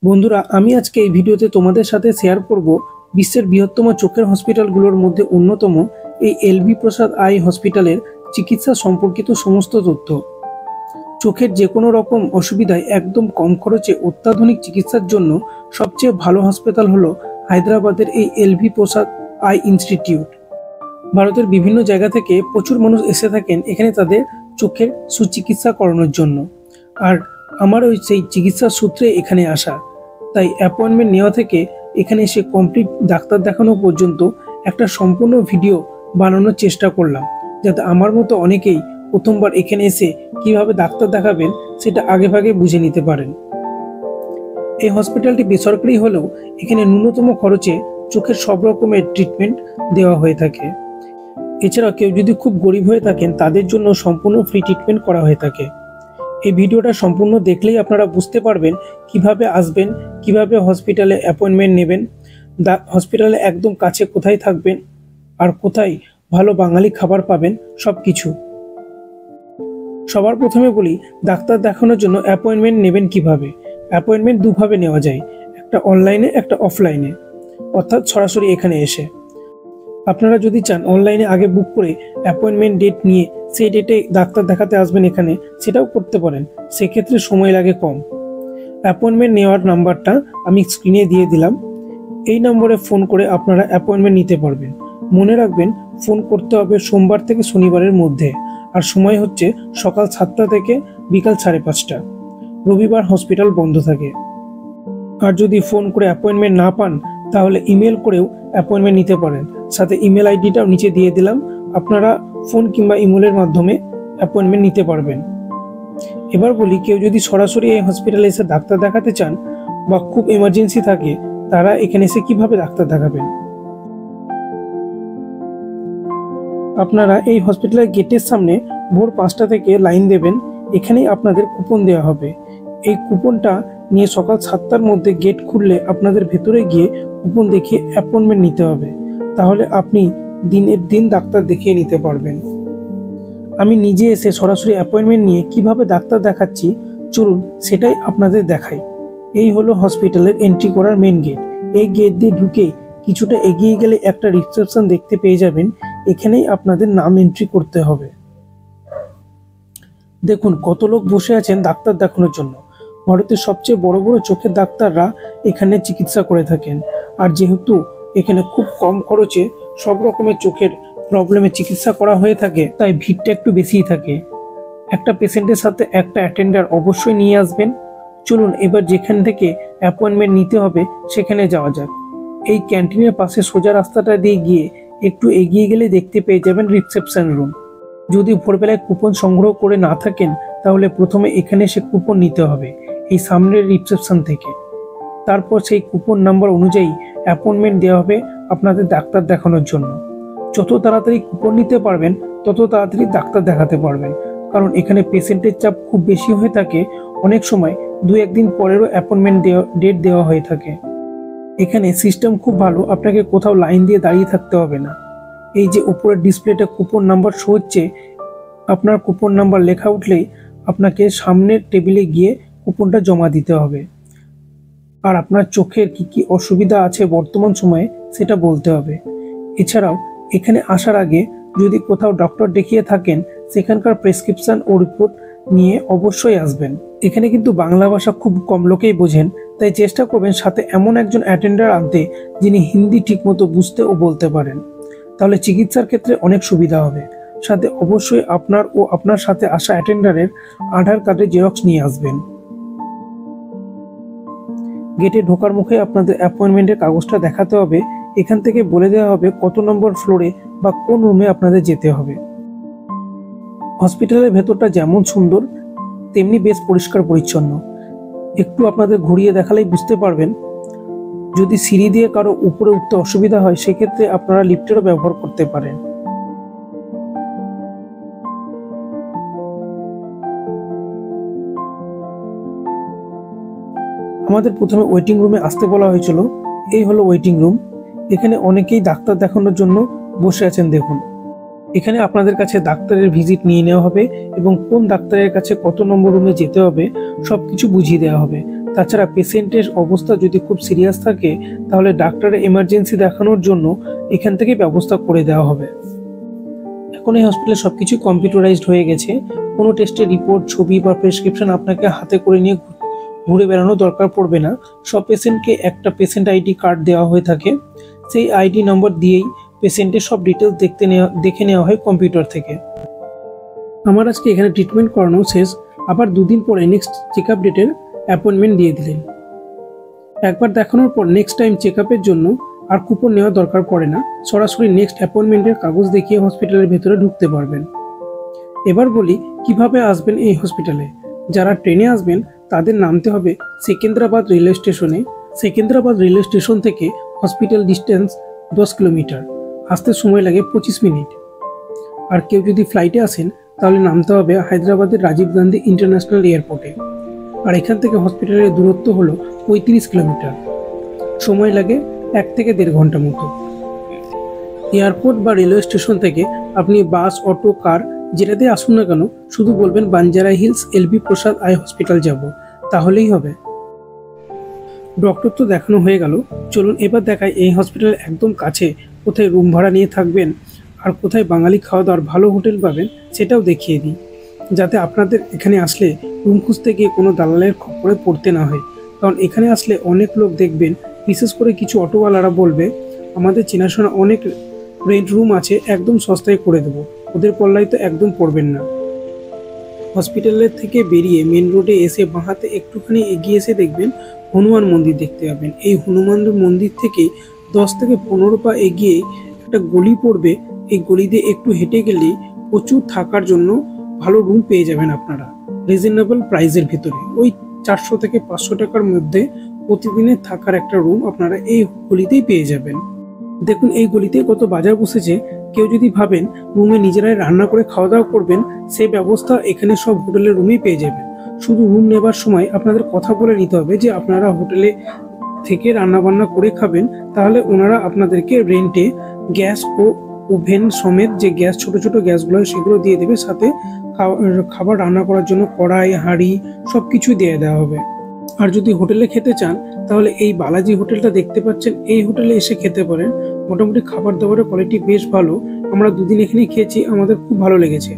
বন্ধুরা, আমি আজকে এই ভিডিওতে তোমাদের সাথে শেয়ার করব বিশ্বের বৃহত্তম চোখের হসপিটালগুলোর মধ্যে অন্যতম এই এলভি প্রসাদ আই হসপিটালের চিকিৎসা সম্পর্কিত সমস্ত তথ্য। চোখের যে কোনো রকম অসুবিধায় একদম কম খরচে অত্যাধুনিক চিকিৎসার জন্য সবচেয়ে ভালো হাসপাতাল হলো হায়দ্রাবাদের এই এলভি প্রসাদ আই ইনস্টিটিউট। ভারতের বিভিন্ন জায়গা থেকে প্রচুর মানুষ এসে থাকেন এখানে তাদের চোখের সুচিকিৎসা করানোর জন্য। আর আমার সেই চিকিৎসার সূত্রে এখানে আসা, তাই অ্যাপয়েন্টমেন্ট নেওয়া থেকে এখানে এসে কমপ্লিট ডাক্তার দেখানো পর্যন্ত একটা সম্পূর্ণ ভিডিও বানানোর চেষ্টা করলাম, যাতে আমার মতো অনেকেই প্রথমবার এখানে এসে কিভাবে ডাক্তার দেখাবেন সেটা আগেভাগে বুঝে নিতে পারেন। এই হসপিটালটি বেসরকারি হলেও এখানে ন্যূনতম খরচে চোখের সব রকমের ট্রিটমেন্ট দেওয়া হয়ে থাকে। এছাড়া কেউ যদি খুব গরিব হয়ে থাকেন তাদের জন্য সম্পূর্ণ ফ্রি ট্রিটমেন্ট করা হয়ে থাকে। এই ভিডিওটা সম্পূর্ণ দেখলেই আপনারা বুঝতে পারবেন কিভাবে আসবেন, কিভাবে হসপিটালে অ্যাপয়েন্টমেন্ট নেবেন, হসপিটালে একদম কাছে কোথায় থাকবেন, আর কোথায় ভালো বাঙালি খাবার পাবেন, সব কিছু। সবার প্রথমে বলি, ডাক্তার দেখানোর জন্য অ্যাপয়েন্টমেন্ট নেবেন কিভাবে। অ্যাপয়েন্টমেন্ট দুভাবে নেওয়া যায়, একটা অনলাইনে, একটা অফলাইনে, অর্থাৎ সরাসরি এখানে এসে। আপনারা যদি চান অনলাইনে আগে বুক করে অ্যাপয়েন্টমেন্ট ডেট নিয়ে সেই ডেটে ডাক্তার দেখাতে আসবেন এখানে, সেটাও করতে পারেন, সেক্ষেত্রে সময় লাগে কম। অ্যাপয়েন্টমেন্ট নেওয়ার নাম্বারটা আমি স্ক্রিনে দিয়ে দিলাম। এই নম্বরে ফোন করে আপনারা অ্যাপয়েন্টমেন্ট নিতে পারবেন। মনে রাখবেন, ফোন করতে হবে সোমবার থেকে শনিবারের মধ্যে, আর সময় হচ্ছে সকাল 7টা থেকে বিকাল 5:30। রবিবার হসপিটাল বন্ধ থাকে। আর যদি ফোন করে অ্যাপয়েন্টমেন্ট না পান তাহলে ইমেল করেও অ্যাপয়েন্টমেন্ট নিতে পারেন, সাথে ইমেল আইডিটাও নিচে দিয়ে দিলাম। আপনারা ফোন কিংবা ইমেলের মাধ্যমে অ্যাপয়েন্টমেন্ট নিতে পারবেন। এবার বলি, কেউ যদি সরাসরি এই হসপিটালে এসে ডাক্তার দেখাতে চান বা খুব এমার্জেন্সি থাকে, তারা এখানে এসে কিভাবে ডাক্তার দেখাবেন। আপনারা এই হসপিটালের গেটের সামনে ভোর 5টা থেকে লাইন দেবেন। এখানেই আপনাদের কুপন দেওয়া হবে। এই কুপনটা নিয়ে সকাল 7টার মধ্যে গেট খুললে আপনাদের ভেতরে গিয়ে কুপন দেখিয়ে অ্যাপয়েন্টমেন্ট নিতে হবে। তাহলে আপনি দিনের দিন ডাক্তার দেখিয়ে নিতে পারবেন। আমি নিজে এসে সরাসরি অ্যাপয়েন্টমেন্ট নিয়ে কিভাবে ডাক্তার দেখাচ্ছি, চলুন সেটাই আপনাদের দেখাই। এই হলো হসপিটালের এন্ট্রি করার মেন গেট। এই গেট দিয়ে ঢুকে কিছুটা এগিয়ে গেলে একটা রিসেপশন দেখতে পেয়ে যাবেন। এখানেই আপনাদের নাম এন্ট্রি করতে হবে। দেখুন কত লোক বসে আছেন ডাক্তার দেখানোর জন্য। ভারতের সবচেয়ে বড় বড় চোখের ডাক্তাররা এখানে চিকিৎসা করে থাকেন। আর যেহেতু এখানে খুব কম খরচে সব রকমের চোখের প্রবলেমে চিকিৎসা করা হয়ে থাকে, তাই ভিড়টা একটু বেশিই থাকে। একটা পেশেন্টের সাথে একটা অ্যাটেন্ডার অবশ্যই নিয়ে আসবেন। চলুন এবার যেখান থেকে অ্যাপয়েন্টমেন্ট নিতে হবে সেখানে যাওয়া যাক। এই ক্যান্টিনের পাশে সোজা রাস্তাটা দিয়ে গিয়ে একটু এগিয়ে গেলে দেখতে পেয়ে যাবেন রিসেপশন রুম। যদি ভোরবেলায় কুপন সংগ্রহ করে না থাকেন তাহলে প্রথমে এখানে এসে কুপন নিতে হবে এই সামনের রিসেপশন থেকে। তারপর সেই কুপন নাম্বার অনুযায়ী অ্যাপয়েন্টমেন্ট দেওয়া হবে আপনাদের ডাক্তার দেখানোর জন্য। যত তাড়াতাড়ি কুপন নিতে পারবেন তত তাড়াতাড়ি ডাক্তার দেখাতে পারবেন, কারণ এখানে পেশেন্টের চাপ খুব বেশি হয়ে থাকে। অনেক সময় 2-1 দিন পরেরও অ্যাপয়েন্টমেন্ট ডেট দেওয়া হয়ে থাকে। এখানে সিস্টেম খুব ভালো, আপনাকে কোথাও লাইন দিয়ে দাঁড়িয়ে থাকতে হবে না। এই যে উপরের ডিসপ্লেটা কুপন নাম্বার শো হচ্ছে, আপনার কুপন নাম্বার লেখা উঠলেই আপনাকে সামনের টেবিলে গিয়ে কুপনটা জমা দিতে হবে। আর আপনার চোখের কি কি অসুবিধা আছে বর্তমান সময়ে সেটা বলতে হবে। এছাড়াও এখানে আসার আগে যদি কোথাও ডক্টর দেখিয়ে থাকেন সেখানকার প্রেসক্রিপশন ও রিপোর্ট নিয়ে অবশ্যই আসবেন। এখানে কিন্তু বাংলা ভাষা খুব কম লোকেই বোঝেন, তাই চেষ্টা করবেন সাথে এমন একজন অ্যাটেন্ডার আনতে যিনি হিন্দি ঠিকমতো বুঝতে ও বলতে পারেন। তাহলে চিকিৎসার ক্ষেত্রে অনেক সুবিধা হবে। সাথে অবশ্যই আপনার ও আপনার সাথে আসা অ্যাটেন্ডারের আধার কার্ডের জেরক্স নিয়ে আসবেন। গেটে ঢোকার মুখে আপনাদের অ্যাপয়েন্টমেন্টের কাগজটা দেখাতে হবে। এখান থেকে বলে দেওয়া হবে কত নম্বর ফ্লোরে বা কোন রুমে আপনাদের যেতে হবে। হসপিটালের ভেতরটা যেমন সুন্দর তেমনি বেশ পরিষ্কার পরিচ্ছন্ন। একটু আপনাদের ঘুরিয়ে দেখালেই বুঝতে পারবেন। যদি সিঁড়ি দিয়ে কারো উপরে উঠতে অসুবিধা হয় সেক্ষেত্রে আপনারা লিফটেরও ব্যবহার করতে পারেন। আমাদের প্রথমে ওয়েটিং রুমে আসতে বলা হয়েছিল। এই হলো ওয়েটিং রুম। এখানে অনেকেই ডাক্তার দেখানোর জন্য বসে আছেন। দেখুন, এখানে আপনাদের কাছে ডাক্তারের ভিজিট নিয়ে নেওয়া হবে এবং কোন ডাক্তারের কাছে কত নম্বর রুমে যেতে হবে সবকিছু বুঝিয়ে দেওয়া হবে। তাছাড়া পেশেন্টের অবস্থা যদি খুব সিরিয়াস থাকে তাহলে ডাক্তারের এমার্জেন্সি দেখানোর জন্য এখান থেকে ব্যবস্থা করে দেওয়া হবে। এখন এই হসপিটালে সবকিছু কম্পিউটারাইজড হয়ে গেছে। কোনো টেস্টের রিপোর্ট, ছবি বা প্রেসক্রিপশন আপনাকে হাতে করে নিয়ে ঘুরে বেড়ানো দরকার পড়বে না। সব পেশেন্টকে একটা পেশেন্ট আইডি কার্ড দেওয়া হয়ে থাকে। সেই আইডি নম্বর দিয়েই পেশেন্টের সব ডিটেলস দেখে নেওয়া হয় কম্পিউটার থেকে। আমার আজকে এখানে ট্রিটমেন্ট করানো শেষ। আবার 2 দিন পরে নেক্সট চেক আপ ডেটের অ্যাপয়েন্টমেন্ট দিয়ে দিলেন। একবার দেখানোর পর নেক্সট টাইম চেক আপের জন্য আর কুপন নেওয়া দরকার পড়ে না। সরাসরি নেক্সট অ্যাপয়েন্টমেন্টের কাগজ দেখিয়ে হসপিটালের ভেতরে ঢুকতে পারবেন। এবার বলি কিভাবে আসবেন এই হসপিটালে। যারা ট্রেনে আসবেন তাদের নামতে হবে সেকেন্দ্রাবাদ রেলওয়ে স্টেশনে। সেকেন্দ্রাবাদ রেলওয়ে স্টেশন থেকে হসপিটাল ডিস্টেন্স 10 কিলোমিটার। আসতে সময় লাগে 25 মিনিট। আর কেউ যদি ফ্লাইটে আসেন তাহলে নামতে হবে হায়দ্রাবাদের রাজীব গান্ধী ইন্টারন্যাশনাল এয়ারপোর্টে। আর এখান থেকে হসপিটালের দূরত্ব হলো 35 কিলোমিটার। সময় লাগে 1 থেকে 1.5 ঘন্টা মতো। এয়ারপোর্ট বা রেলওয়ে স্টেশন থেকে আপনি বাস, অটো, কার যেটাতে আসুন না কেন শুধু বলবেন বাঞ্জারা হিলস এলবি প্রসাদ আই হসপিটাল যাব, তাহলেই হবে। ডক্টর তো দেখানো হয়ে গেল, চলুন এবার দেখাই এই হসপিটালের একদম কাছে কোথায় রুম ভাড়া নিয়ে থাকবেন আর কোথায় বাঙালি খাওয়া দাওয়ার ভালো হোটেল পাবেন সেটাও দেখিয়ে দিই, যাতে আপনাদের এখানে আসলে রুম খুঁজতে গিয়ে কোনো দালালের খপ্পরে পড়তে না হয়। কারণ এখানে আসলে অনেক লোক দেখবেন, বিশেষ করে কিছু অটোওয়ালারা বলবে আমাদের চেনাশোনা অনেক রেন্ট রুম আছে, একদম সস্তায় করে দেবো। ওদের পল্লায় তো একদম পড়বেন না। হসপিটালের থেকে বেরিয়ে মেন রোডে এসে বাঁহাতে একটুখানি এগিয়ে এসে দেখবেন হনুমান মন্দির দেখতে পাবেন। এই হনুমান মন্দির থেকে 10 থেকে 15 পা এগিয়ে একটা গলি পড়বে। এই গলি দিয়ে একটু হেঁটে গেলেই প্রচুর থাকার জন্য ভালো রুম পেয়ে যাবেন আপনারা রিজনেবল প্রাইসের ভিতরে। ওই 400 থেকে 500 টাকার মধ্যে প্রতিদিনের থাকার একটা রুম আপনারা এই গলিতেই পেয়ে যাবেন। দেখুন এই গলিতে কত বাজার বসেছে। কেউ যদি ভাবেন রুমে নিজেরাই রান্না করে খাওয়া দাওয়া করবেন, সেই ব্যবস্থা এখানে সব হোটেলের রুমেই পেয়ে যাবেন। শুধু রুম নেবার সময় আপনাদের কথা বলে নিতে হবে যে আপনারা হোটেলে থেকে রান্না বান্না করে খাবেন, তাহলে ওনারা আপনাদেরকে রেন্টে গ্যাস ও ওভেন সমেত যে গ্যাস, ছোট ছোট গ্যাসগুলো সেগুলো দিয়ে দেবে, সাথে খাবার রান্না করার জন্য কড়াই, হাঁড়ি সবকিছু দিয়ে দেওয়া হবে। আর যদি হোটেলে খেতে চান তাহলে এই বালাজি হোটেলটা দেখতে পাচ্ছেন, এই হোটেলে এসে খেতে পারেন। মোটামুটি খাবার দাবারের কোয়ালিটি বেশ ভালো। আমরা 2 দিন এখানে খেয়েছি, আমাদের খুব ভালো লেগেছে।